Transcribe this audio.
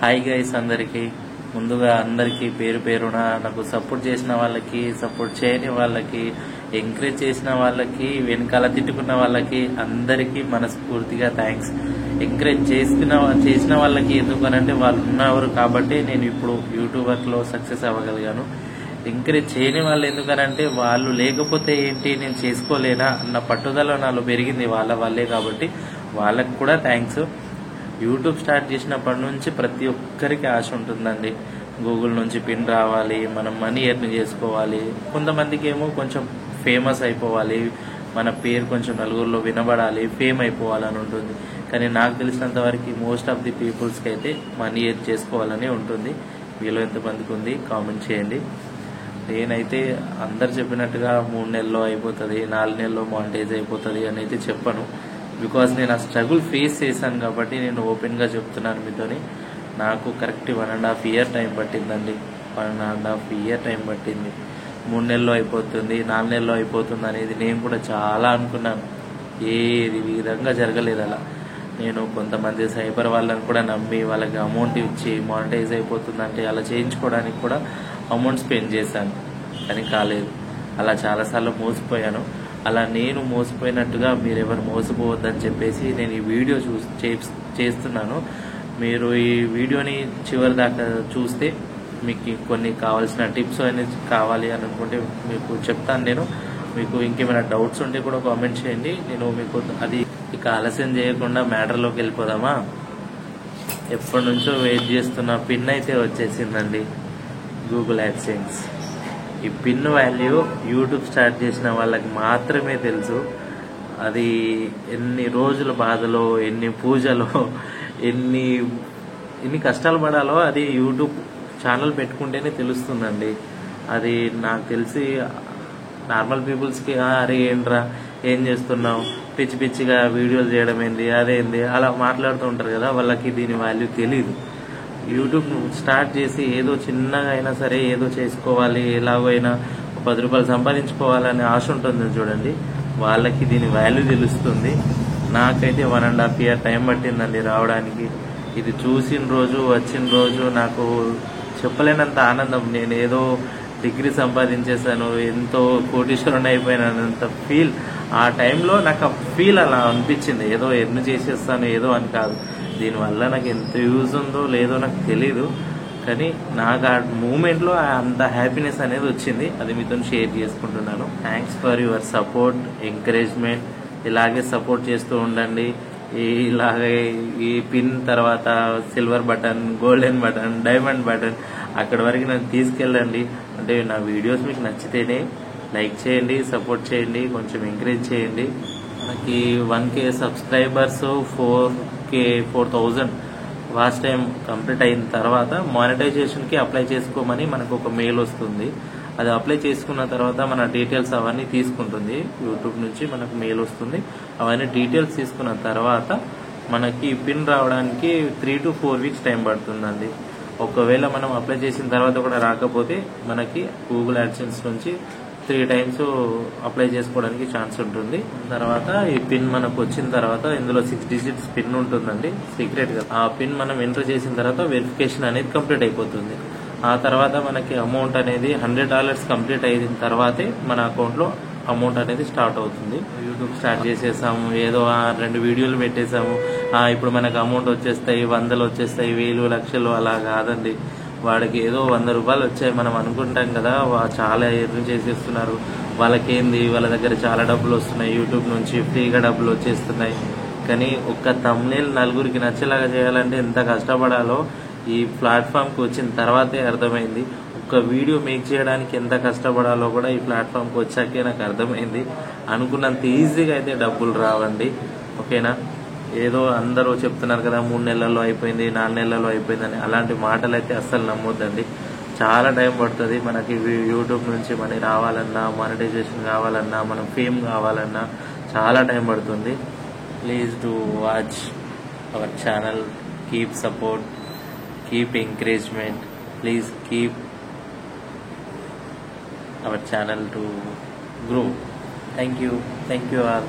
Hi guys, అందరికీ ముందుగా అందరికీ పేరు పేరున నాకు సపోర్ట్ చేసిన వాళ్ళకి, సపోర్ట్ చేయని వాళ్ళకి, ఎంకరేజ్ చేసిన వాళ్ళకి, వెనకాల తిట్టుకున్న వాళ్ళకి అందరికీ మనస్ఫూర్తిగా థ్యాంక్స్. ఎంకరేజ్ చేసిన వాళ్ళకి ఎందుకనంటే వాళ్ళు ఉన్నవారు కాబట్టి నేను ఇప్పుడు యూట్యూబర్లో సక్సెస్ అవ్వగలిగాను. ఎంకరేజ్ చేయని వాళ్ళు ఎందుకనంటే వాళ్ళు లేకపోతే ఏంటి, నేను చేసుకోలేనా అన్న పట్టుదల నాలో పెరిగింది వాళ్ళ వల్లే. కాబట్టి వాళ్ళకి కూడా థ్యాంక్స్. యూట్యూబ్ స్టార్ట్ చేసినప్పటి నుంచి ప్రతి ఒక్కరికి ఆశ ఉంటుందండి. గూగుల్ నుంచి పిన్ రావాలి, మనం మనీ ఎర్న్ చేసుకోవాలి. కొంతమందికి ఏమో కొంచెం ఫేమస్ అయిపోవాలి, మన పేరు కొంచెం నలుగురిలో వినబడాలి, ఫేమ్ అయిపోవాలని ఉంటుంది. కానీ నాకు తెలిసినంత వరకు మోస్ట్ ఆఫ్ ది పీపుల్స్కి అయితే మనీ ఎర్న్ చేసుకోవాలని ఉంటుంది. మీలో ఎంతమందికి ఉంది కామెంట్ చేయండి. నేనైతే అందరు చెప్పినట్టుగా 3 నెలల్లో అయిపోతుంది, 4 నెలల్లో మానిటైజ్ అయిపోతుంది అని అయితే చెప్పను. బికాజ్ నేను ఆ స్ట్రగుల్ ఫేస్ చేశాను కాబట్టి నేను ఓపెన్గా చెప్తున్నాను మీతోని. నాకు కరెక్ట్ 1.5 year టైం పట్టిందండి. 1.5 year టైం పట్టింది. 3 నెలల్లో అయిపోతుంది, 4 నెలల్లో అయిపోతుంది అనేది నేను కూడా చాలా అనుకున్నాను. ఏది విధంగా జరగలేదు అలా. నేను కొంతమంది సైబర్ వాళ్ళని కూడా నమ్మి వాళ్ళకి అమౌంట్ ఇచ్చి మానిటైజ్ అయిపోతుందంటే అలా చేయించుకోవడానికి కూడా అమౌంట్ స్పెండ్ చేశాను, కానీ కాలేదు. అలా చాలాసార్లు మోసపోయాను. అలా నేను మోసపోయినట్టుగా మీరెవరు మోసపోవద్దని చెప్పేసి నేను ఈ వీడియో చేస్తున్నాను. మీరు ఈ వీడియోని చివరి దాకా చూస్తే మీకు కొన్ని కావాల్సిన టిప్స్ అనేది కావాలి అని అనుకుంటే మీకు చెప్తాను నేను. మీకు ఇంకేమైనా డౌట్స్ ఉంటే కూడా కామెంట్ చేయండి, నేను మీకు అది. ఇక ఆలస్యం చేయకుండా మ్యాటర్లోకి వెళ్ళిపోదామా? ఎప్పటి నుంచో వెయిట్ చేస్తున్న పిన్ అయితే వచ్చేసిందండి, గూగుల్ యాడ్సెన్స్. ఈ పిన్ వాల్యూ యూట్యూబ్ స్టార్ట్ చేసిన వాళ్ళకి మాత్రమే తెలుసు. అది ఎన్ని రోజుల బాధలో, ఎన్ని పూజలో, ఎన్ని కష్టాలు పడాలో అది యూట్యూబ్ ఛానల్ పెట్టుకుంటేనే తెలుస్తుందండి. అది నాకు తెలిసి నార్మల్ పీపుల్స్కి అరే ఏంట్రా, ఏం చేస్తున్నావు, పిచ్చి పిచ్చిగా వీడియోలు చేయడం ఏంది, అదేంది అలా మాట్లాడుతూ ఉంటారు కదా, వాళ్ళకి దీని వాల్యూ తెలీదు. యూట్యూబ్ స్టార్ట్ చేసి ఏదో చిన్నగా అయినా సరే ఏదో చేసుకోవాలి, ఎలాగో అయినా 10 రూపాయలు సంపాదించుకోవాలనే ఆశ ఉంటుంది చూడండి, వాళ్ళకి దీని వాల్యూ తెలుస్తుంది. నాకైతే 1.5 year టైం పట్టిందండి రావడానికి. ఇది చూసిన రోజు, వచ్చిన రోజు నాకు చెప్పలేనంత ఆనందం. నేను ఏదో డిగ్రీ సంపాదించేశాను, ఎంతో కోటీశ్వరుని అయిపోయినంత ఫీల్ ఆ టైంలో నాకు ఆ ఫీల్ అలా అనిపించింది. ఏదో ఎర్న్ చేసేస్తాను ఏదో అని కాదు. దీనివల్ల నాకు ఎంత యూజ్ ఉందో లేదో నాకు తెలీదు, కానీ నాకు ఆ మూమెంట్లో అంత హ్యాపీనెస్ అనేది వచ్చింది. అది మీతో షేర్ చేసుకుంటున్నాను. Thanks for your support, encouragement. ఇలాగే సపోర్ట్ చేస్తూ ఉండండి. ఇలాగే ఈ పిన్ తర్వాత silver button, golden button, diamond button అక్కడి వరకు నన్ను తీసుకెళ్ళండి. అంటే నా వీడియోస్ మీకు నచ్చితేనే లైక్ చేయండి, సపోర్ట్ చేయండి, కొంచెం ఎంకరేజ్ చేయండి. మనకి 1K subscribers, 4,000 watch time complete అయిన తర్వాత మానిటైజేషన్కి అప్లై చేసుకోమని మనకు ఒక మెయిల్ వస్తుంది. అది అప్లై చేసుకున్న తర్వాత మన డీటెయిల్స్ అవన్నీ తీసుకుంటుంది. యూట్యూబ్ నుంచి మనకు మెయిల్ వస్తుంది. అవన్నీ డీటెయిల్స్ తీసుకున్న తర్వాత మనకి పిన్ రావడానికి 3 to 4 weeks టైం పడుతుందండి. ఒకవేళ మనం అప్లై చేసిన తర్వాత కూడా రాకపోతే మనకి గూగుల్ యాడ్సెన్స్ నుంచి 3 times అప్లై చేసుకోవడానికి ఛాన్స్ ఉంటుంది. తర్వాత ఈ పిన్ మనకు వచ్చిన తర్వాత ఇందులో 6 digits పిన్ ఉంటుందండి, సీక్రెట్ గా. ఆ పిన్ మనం ఎంటర్ చేసిన తర్వాత వెరిఫికేషన్ అనేది కంప్లీట్ అయిపోతుంది. ఆ తర్వాత మనకి అమౌంట్ అనేది $100 కంప్లీట్ అయిన తర్వాతే మన అకౌంట్లో అమౌంట్ అనేది స్టార్ట్ అవుతుంది. యూట్యూబ్ స్టార్ట్ చేసేసాము, ఏదో 2 వీడియోలు పెట్టేసాము, ఇప్పుడు మనకు అమౌంట్ వచ్చేస్తాయి, 100 వచ్చేస్తాయి, 1000, లక్షలు అలా కాదండి. వాడికి ఏదో 100 రూపాయలు వచ్చాయి మనం అనుకుంటాం కదా, చాలా ఎర్న్ చేసేస్తున్నారు, వాళ్ళకేంది, వాళ్ళ దగ్గర చాలా డబ్బులు వస్తున్నాయి, యూట్యూబ్ నుంచి ఫ్రీగా డబ్బులు వచ్చేస్తున్నాయి. కానీ ఒక్క థంబ్నెయిల్ నలుగురికి నచ్చేలాగా చేయాలంటే ఎంత కష్టపడాలో ఈ ప్లాట్ఫామ్కి వచ్చిన తర్వాతే అర్థమైంది. ఒక్క వీడియో మేక్ చేయడానికి ఎంత కష్టపడాలో కూడా ఈ ప్లాట్ఫామ్కి వచ్చాకే నాకు అర్థమైంది. అనుకున్నంత ఈజీగా అయితే డబ్బులు రావండి, ఓకేనా? ఏదో అందరూ చెప్తున్నారు కదా 3 నెలల్లో అయిపోయింది, 4 నెలల్లో అయిపోయిందని, అలాంటి మాటలు అయితే అస్సలు నమ్మొద్దండి. చాలా టైం పడుతుంది మనకి యూట్యూబ్ నుంచి మనీ రావాలన్నా, మానిటైజేషన్ కావాలన్నా, మనం ఫేమ్ కావాలన్నా చాలా టైం పడుతుంది. Please do watch our channel, keep support, keep encouragement. Please keep our channel to grow. Thank you all.